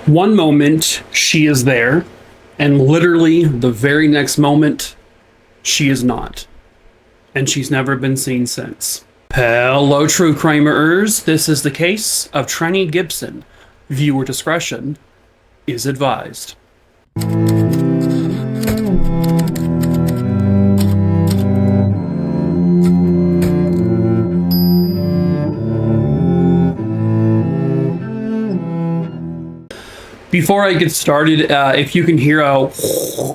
One moment she is there, and literally the very next moment she is not. And she's never been seen since. Hello, true crimerers. This is the case of Trenny Gibson. Viewer discretion is advised. Before I get started, if you can hear a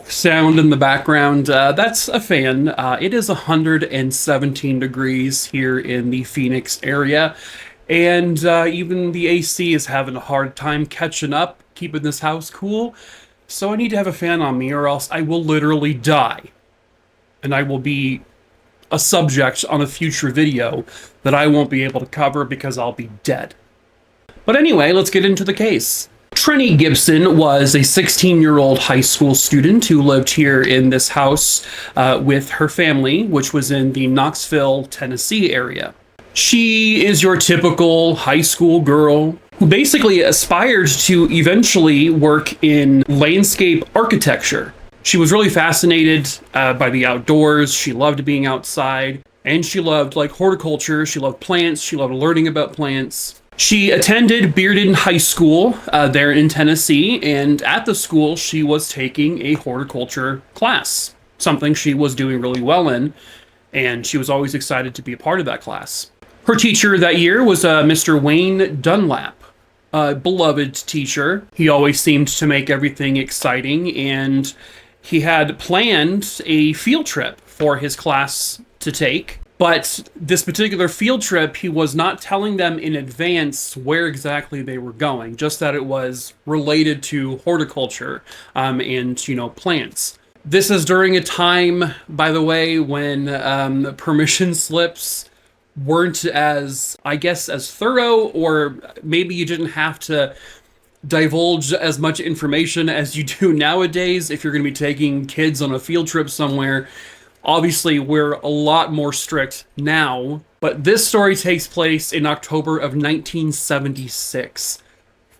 sound in the background, that's a fan. It is 117 degrees here in the Phoenix area, and even the AC is having a hard time catching up, keeping this house cool. So I need to have a fan on me, or else I will literally die. And I will be a subject on a future video that I won't be able to cover because I'll be dead. But anyway, let's get into the case. Trenny Gibson was a 16-year-old high school student who lived here in this house with her family, which was in the Knoxville, Tennessee area. She is your typical high school girl who basically aspired to eventually work in landscape architecture. She was really fascinated by the outdoors. She loved being outside, and she loved horticulture. She loved plants. She loved learning about plants. She attended Bearden High School there in Tennessee, and at the school she was taking a horticulture class, something she was doing really well in, and she was always excited to be a part of that class. Her teacher that year was Mr. Wayne Dunlap, a beloved teacher. He always seemed to make everything exciting, and he had planned a field trip for his class to take. But this particular field trip, he was not telling them in advance where exactly they were going, just that it was related to horticulture and, plants. This is during a time, by the way, when permission slips weren't as thorough, or maybe you didn't have to divulge as much information as you do nowadays if you're going to be taking kids on a field trip somewhere. Obviously, we're a lot more strict now, but this story takes place in October of 1976.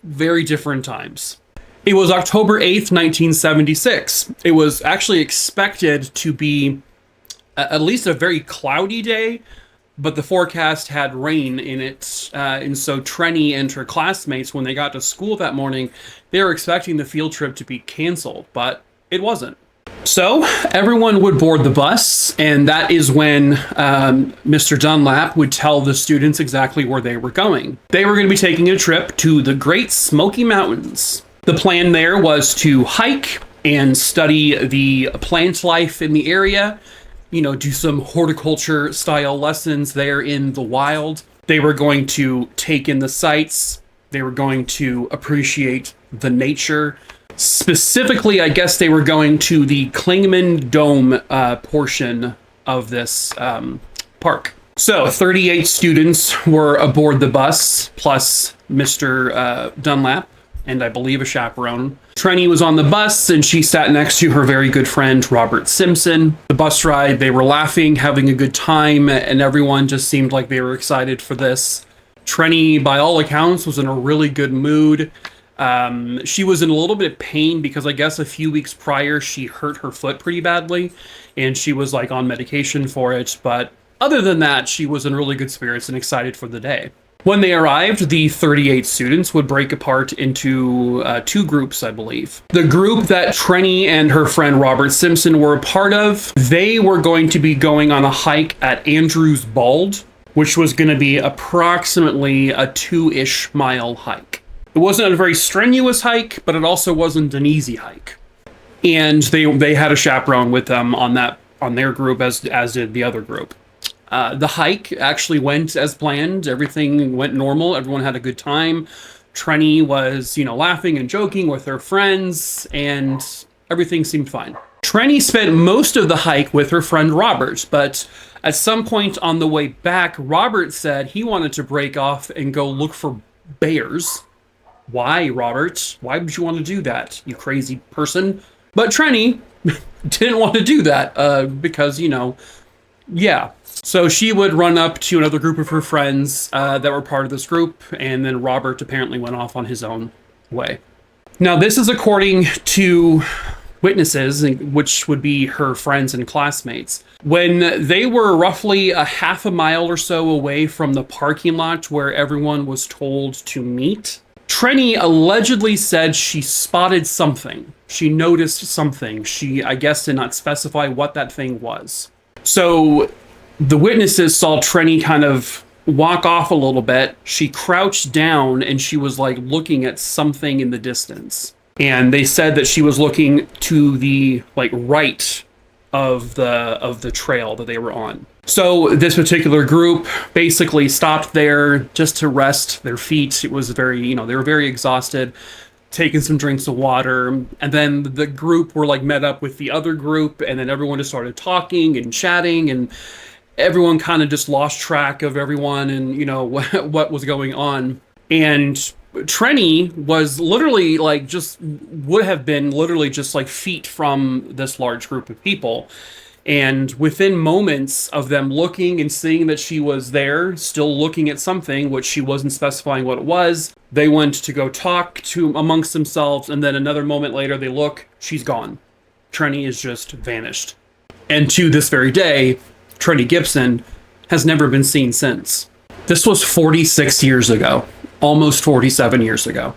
Very different times. It was October 8th, 1976. It was actually expected to be at least a very cloudy day, but the forecast had rain in it, and so Trenny and her classmates, when they got to school that morning, they were expecting the field trip to be canceled, but it wasn't. So everyone would board the bus, and that is when Mr. Dunlap would tell the students exactly where they were going. They were going to be taking a trip to the Great Smoky Mountains. The plan there was to hike and study the plant life in the area, do some horticulture style lessons there in the wild. They were going to take in the sights. They were going to appreciate the nature. Specifically, I guess they were going to the Klingman Dome portion of this park. So 38 students were aboard the bus, plus Mr. Dunlap, and I believe a chaperone. Trenny was on the bus, and she sat next to her very good friend, Robert Simpson. The bus ride, they were laughing, having a good time, and everyone just seemed like they were excited for this. Trenny, by all accounts, was in a really good mood. She was in a little bit of pain because I guess a few weeks prior she hurt her foot pretty badly, and she was on medication for it. But other than that, she was in really good spirits and excited for the day. When they arrived, the 38 students would break apart into two groups, I believe. The group that Trenny and her friend Robert Simpson were a part of, they were going to be going on a hike at Andrews Bald, which was going to be approximately a 2-ish mile hike. It wasn't a very strenuous hike, but it also wasn't an easy hike. And they had a chaperone with them on their group, as did the other group. The hike actually went as planned. Everything went normal. Everyone had a good time. Trenny was, laughing and joking with her friends, and everything seemed fine. Trenny spent most of the hike with her friend Robert, but at some point on the way back, Robert said he wanted to break off and go look for bears. Why, Robert? Why would you want to do that, you crazy person? But Trenny didn't want to do that because, yeah. So she would run up to another group of her friends that were part of this group, and then Robert apparently went off on his own way. Now, this is according to witnesses, which would be her friends and classmates. When they were roughly a half a mile or so away from the parking lot where everyone was told to meet, Trenny allegedly said she spotted something. She noticed something. She, I guess, did not specify what that thing was. So the witnesses saw Trenny kind of walk off a little bit. She crouched down and she was like looking at something in the distance. And they said that she was looking to the like right of the trail that they were on. So this particular group basically stopped there just to rest their feet. It was very, they were very exhausted, taking some drinks of water. And then the group were like met up with the other group, and then everyone just started talking and chatting, and everyone kind of just lost track of everyone and, what was going on. And Trenny was literally like would have been literally just like feet from this large group of people. And within moments of them looking and seeing that she was there, still looking at something, which she wasn't specifying what it was, they went to go talk to amongst themselves. And then another moment later, they look, she's gone. Trenny is just vanished. And to this very day, Trenny Gibson has never been seen since. This was 46 years ago. Almost 47 years ago.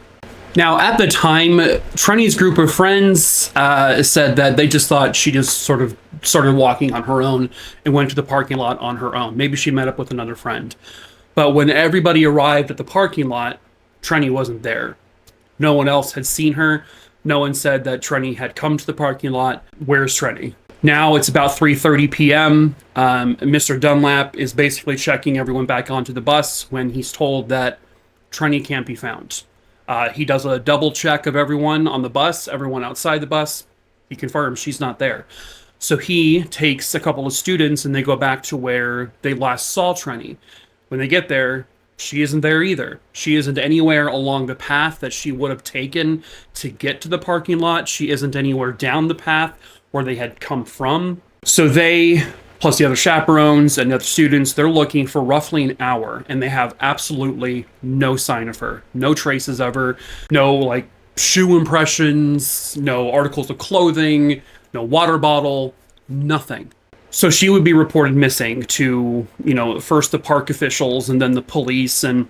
Now, at the time, Trenny's group of friends said that they just thought she just sort of started walking on her own and went to the parking lot on her own. Maybe she met up with another friend. But when everybody arrived at the parking lot, Trenny wasn't there. No one else had seen her. No one said that Trenny had come to the parking lot. Where's Trenny? Now it's about 3:30 p.m. Mr. Dunlap is basically checking everyone back onto the bus when he's told that Trenny can't be found. He does a double check of everyone on the bus, everyone outside the bus. He confirms she's not there. So he takes a couple of students and they go back to where they last saw Trenny. When they get there, she isn't there either. She isn't anywhere along the path that she would have taken to get to the parking lot. She isn't anywhere down the path where they had come from. So they, plus the other chaperones and the other students, they're looking for roughly an hour, and they have absolutely no sign of her. No traces of her. No, like, shoe impressions, no articles of clothing, no water bottle, nothing. So she would be reported missing to, first the park officials and then the police. And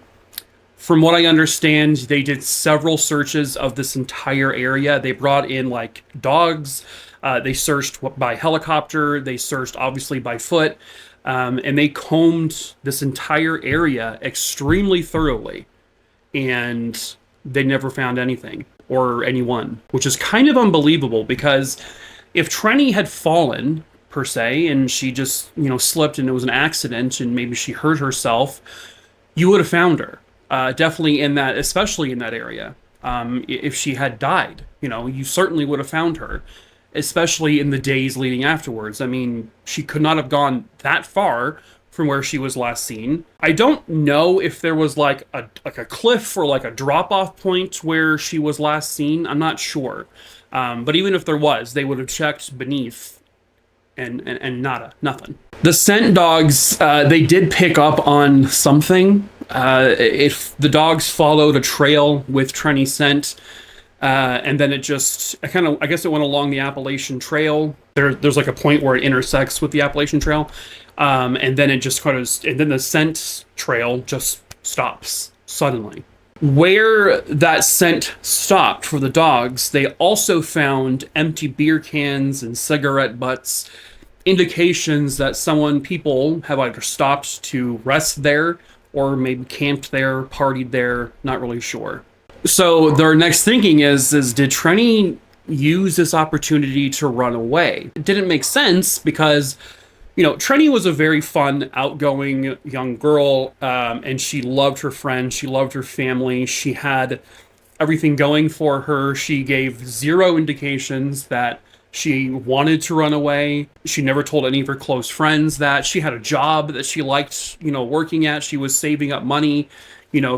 from what I understand, they did several searches of this entire area. They brought in, like, dogs. They searched by helicopter. They searched, obviously, by foot. And they combed this entire area extremely thoroughly. And they never found anything or anyone, which is kind of unbelievable, because if Trenny had fallen, per se, and she just, slipped and it was an accident and maybe she hurt herself, you would have found her. Definitely especially in that area. If she had died, you certainly would have found her, especially in the days leading afterwards. I mean, she could not have gone that far from where she was last seen. I don't know if there was like a cliff or like a drop-off point where she was last seen. I'm not sure. But even if there was, they would have checked beneath and nothing. The scent dogs, they did pick up on something. If the dogs followed a trail with Trenny scent, and then it just, I guess it went along the Appalachian Trail. There's like a point where it intersects with the Appalachian Trail. And then it just and then the scent trail just stops suddenly. Where that scent stopped for the dogs, they also found empty beer cans and cigarette butts, indications that people have either stopped to rest there or maybe camped there, partied there, not really sure. So their next thinking is did Trenny use this opportunity to run away? It didn't make sense because, Trenny was a very fun, outgoing young girl, and she loved her friends, she loved her family, she had everything going for her. She gave zero indications that she wanted to run away. She never told any of her close friends that. She had a job that she liked, working at. She was saving up money,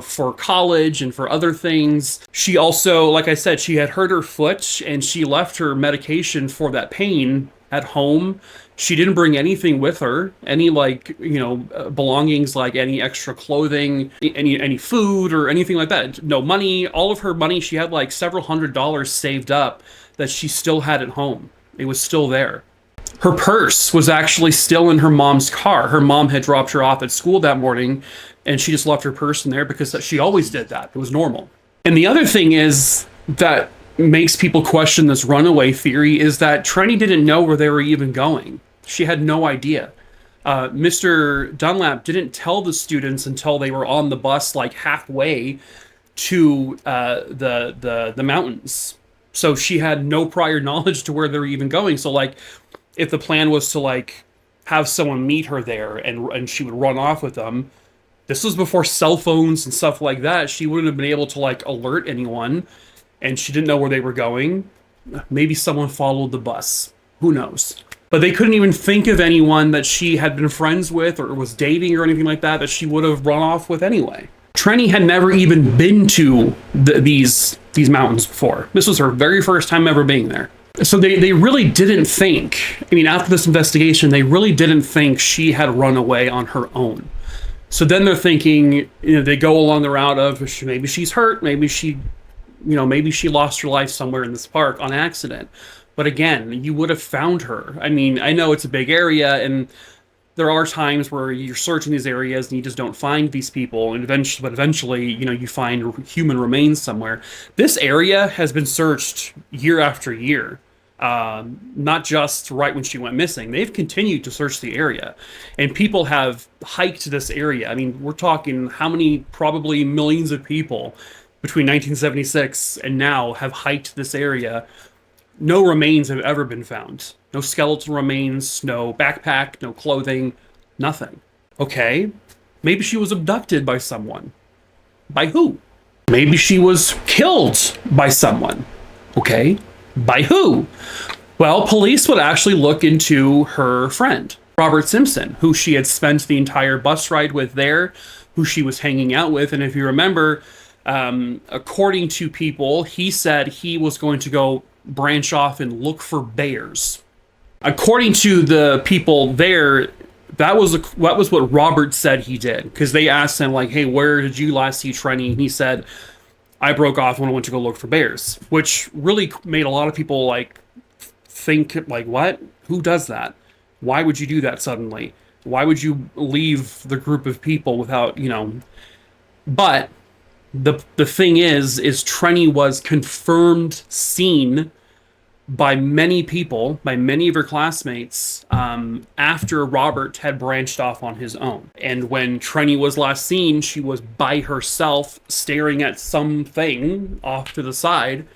for college and for other things. She also, like I said, she had hurt her foot and she left her medication for that pain at home. She didn't bring anything with her, any like, belongings like any extra clothing, any food or anything like that. No money. All of her money, she had like several $100s saved up that she still had at home. It was still there. Her purse was actually still in her mom's car. Her mom had dropped her off at school that morning, and she just left her purse in there because she always did that. It was normal. And the other thing is that makes people question this runaway theory is that Trenny didn't know where they were even going. She had no idea. Mr. Dunlap didn't tell the students until they were on the bus, like halfway to the mountains. So she had no prior knowledge to where they were even going. So like, if the plan was to like have someone meet her there and she would run off with them, this was before cell phones and stuff like that. She wouldn't have been able to like alert anyone, and she didn't know where they were going. Maybe someone followed the bus. Who knows? But they couldn't even think of anyone that she had been friends with or was dating or anything like that she would have run off with anyway. Trenny had never even been to these mountains before. This was her very first time ever being there. So they really didn't think, after this investigation, they really didn't think she had run away on her own. So then they're thinking, they go along the route of maybe she's hurt, maybe she lost her life somewhere in this park on accident. But again, you would have found her. I know it's a big area, and there are times where you're searching these areas and you just don't find these people, and eventually, you find human remains somewhere. This area has been searched year after year. Not just right when she went missing. They've continued to search the area, and people have hiked this area. We're talking how many, probably millions of people between 1976 and now have hiked this area. No remains have ever been found. No skeletal remains, no backpack, no clothing, nothing. Okay, maybe she was abducted by someone. By who? Maybe she was killed by someone. Okay, by who? Well, police would actually look into her friend, Robert Simpson, who she had spent the entire bus ride with there, who she was hanging out with. And if you remember, according to people, he said he was going to go branch off and look for bears. According to the people there, that was what Robert said he did, because they asked him, like, hey, where did you last see Trenny? And he said, I broke off when I went to go look for bears, which really made a lot of people like think, like, what? Who does that? Why would you do that suddenly? Why would you leave the group of people without, But the thing is Trenny was confirmed seen by many people, by many of her classmates, after Robert had branched off on his own. And when Trenny was last seen, she was by herself staring at something off to the side,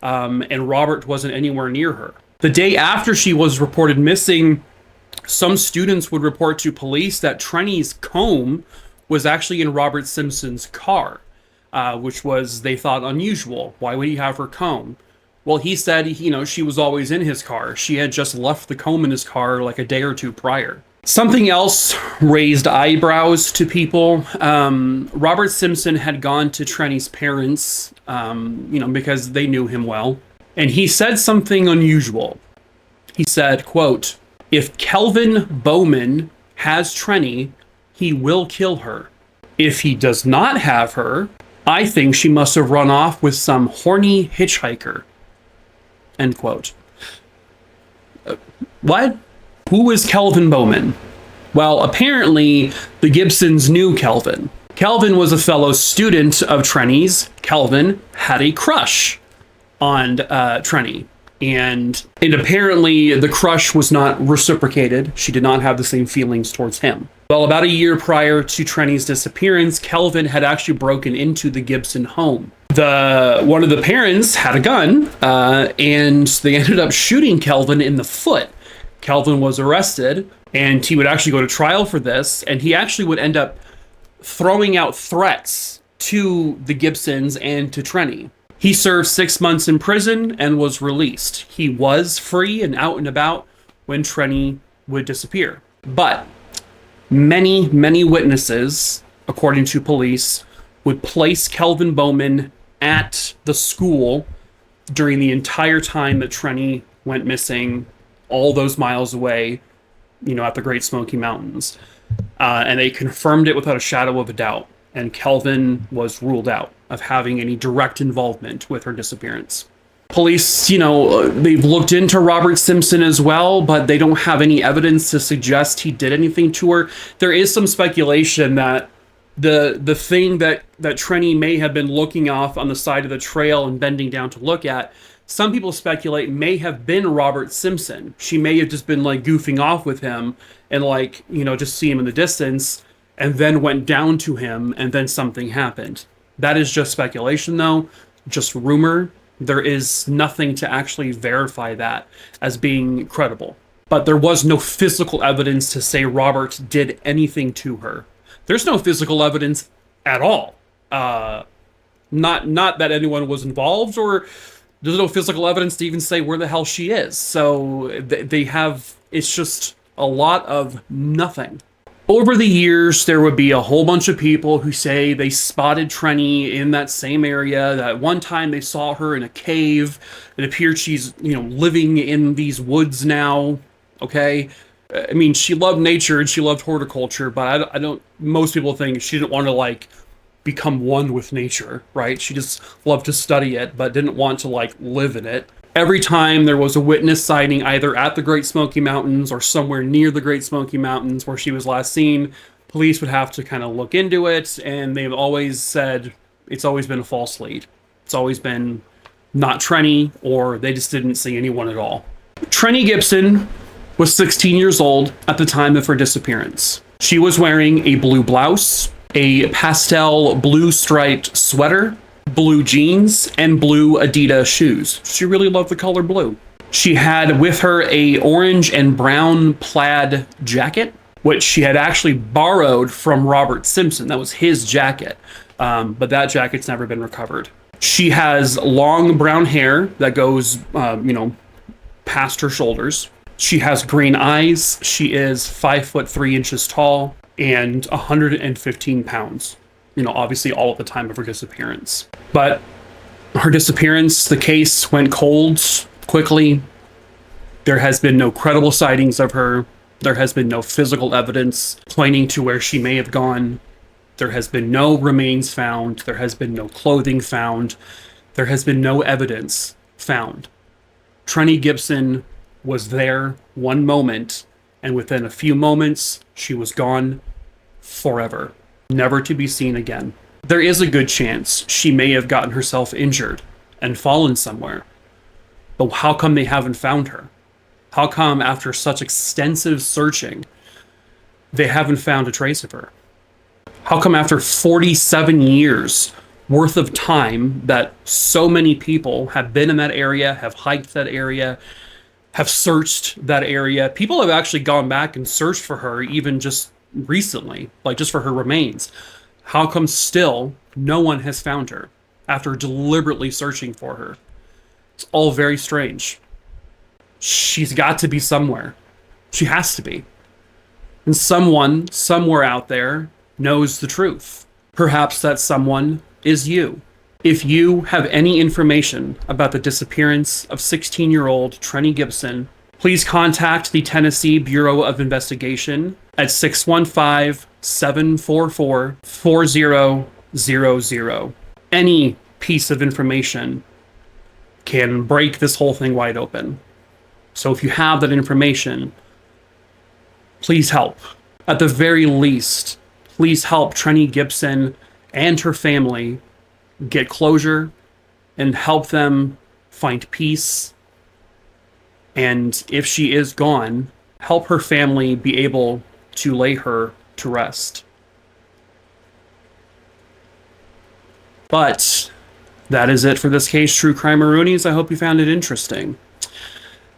and Robert wasn't anywhere near her. The day after she was reported missing, some students would report to police that Trenny's comb was actually in Robert Simpson's car, which was, they thought, unusual. Why would he have her comb? Well, he said, she was always in his car. She had just left the comb in his car like a day or two prior. Something else raised eyebrows to people. Robert Simpson had gone to Trenny's parents, because they knew him well. And he said something unusual. He said, quote, if Kelvin Bowman has Trenny, he will kill her. If he does not have her, I think she must have run off with some horny hitchhiker. End quote. What? Who is Kelvin Bowman? Well, apparently the Gibsons knew Kelvin. Kelvin was a fellow student of Trenny's. Kelvin had a crush on Trenny. And apparently the crush was not reciprocated. She did not have the same feelings towards him. Well, about a year prior to Trenny's disappearance, Kelvin had actually broken into the Gibson home. One of the parents had a gun, and they ended up shooting Kelvin in the foot. Kelvin was arrested, and he would actually go to trial for this, and he actually would end up throwing out threats to the Gibsons and to Trenny. He served 6 months in prison and was released. He was free and out and about when Trenny would disappear. But many, many witnesses, according to police, would place Kelvin Bowman at the school during the entire time that Trenny went missing, all those miles away, at the Great Smoky Mountains. And they confirmed it without a shadow of a doubt. And Kelvin was ruled out of having any direct involvement with her disappearance. Police, they've looked into Robert Simpson as well, but they don't have any evidence to suggest he did anything to her. There is some speculation that the thing that Trenny may have been looking off on the side of the trail and bending down to look at, some people speculate may have been Robert Simpson. She may have just been like goofing off with him and just see him in the distance and then went down to him and then something happened. That is just speculation though, just rumor. There is nothing to actually verify that as being credible. But there was no physical evidence to say Robert did anything to her. There's no physical evidence at all. Not that anyone was involved, or there's no physical evidence to even say where the hell she is. So they have, it's just a lot of nothing. Over the years, there would be a whole bunch of people who say they spotted Trenny in that same area. That one time they saw her in a cave. It appeared she's, living in these woods now. Okay. I mean, she loved nature and she loved horticulture, but I don't, most people think she didn't want to become one with nature, right? She just loved to study it, but didn't want to live in it. Every time there was a witness sighting either at the Great Smoky Mountains or somewhere near the Great Smoky Mountains where she was last seen, police would have to kind of look into it, and they've always said it's always been a false lead. It's always been not Trenny, or they just didn't see anyone at all. Trenny Gibson was 16 years old at the time of her disappearance. She was wearing a blue blouse, a pastel blue striped sweater, blue jeans, and blue Adidas shoes. She really loved the color blue. She had with her a orange and brown plaid jacket, which she had actually borrowed from Robert Simpson. That was his jacket, but that jacket's never been recovered. She has long brown hair that goes, past her shoulders. She has green eyes. She is 5'3" tall and 115 pounds. Obviously all at the time of her disappearance. But her disappearance, the case went cold quickly. There has been no credible sightings of her. There has been no physical evidence pointing to where she may have gone. There has been no remains found. There has been no clothing found. There has been no evidence found. Trenny Gibson was there one moment, and within a few moments, she was gone forever, never to be seen again. There is a good chance she may have gotten herself injured and fallen somewhere. But how come they haven't found her? How come after such extensive searching, they haven't found a trace of her? How come after 47 years worth of time that so many people have been in that area, have hiked that area, have searched that area? People have actually gone back and searched for her even just recently, just for her remains. How come still no one has found her after deliberately searching for her? It's all very strange. She's got to be somewhere. She has to be. And someone, somewhere out there, knows the truth. Perhaps that someone is you. If you have any information about the disappearance of 16-year-old Trenny Gibson, please contact the Tennessee Bureau of Investigation at 615-744-4000. Any piece of information can break this whole thing wide open. So if you have that information, please help. At the very least, please help Trenny Gibson and her family get closure and help them find peace. And if she is gone, help her family be able to lay her to rest. But that is it for this case, True Crime-a-roonies. I hope you found it interesting.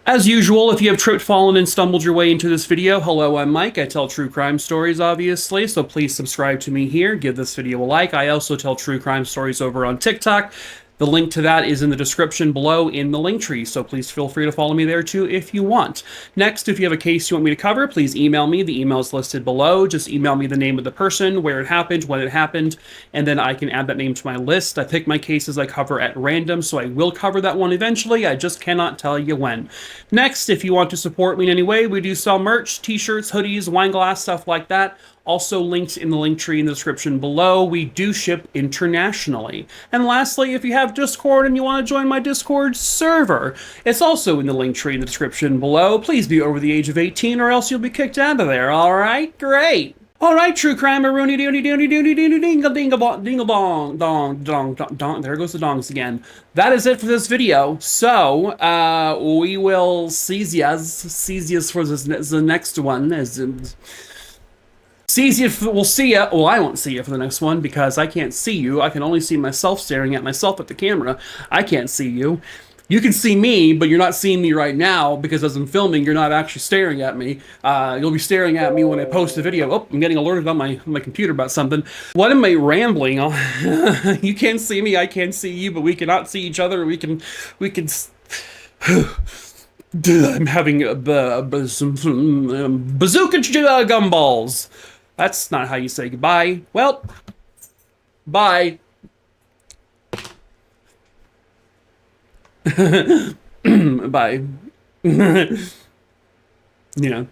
As usual, if you have tripped, fallen, and stumbled your way into this video, hello, I'm Mike. I tell true crime stories, obviously, so please subscribe to me here. Give this video a like. I also tell true crime stories over on TikTok. The link to that is in the description below in the link tree, so please feel free to follow me there too if you want. Next, if you have a case you want me to cover, please email me. The email is listed below. Just email me the name of the person, where it happened, when it happened, and then I can add that name to my list. I pick my cases I cover at random, so I will cover that one eventually. I just cannot tell you when. Next, if you want to support me in any way, we do sell merch, t-shirts, hoodies, wine glass, stuff like that. Also linked in the link tree in the description below. We do ship internationally. And lastly, if you have Discord and you want to join my Discord server, it's also in the link tree in the description below. Please be over the age of 18 or else you'll be kicked out of there. All right, great. All right, true crime, rooney dooney dooney dooney dooney dingle dingle bong dingle bong dong dong dong. There goes the dongs again. That is it for this video. So we will see yas for the next one. We'll see ya. Well, I won't see you for the next one because I can't see you. I can only see myself staring at myself at the camera. I can't see you. You can see me, but you're not seeing me right now because as I'm filming, you're not actually staring at me. You'll be staring at me when I post the video. Oh, I'm getting alerted on my computer about something. What am I rambling on? You can't see me, I can't see you, but we cannot see each other. We can. I'm having bazooka gumballs. That's not how you say goodbye. Well, bye. Bye. Yeah.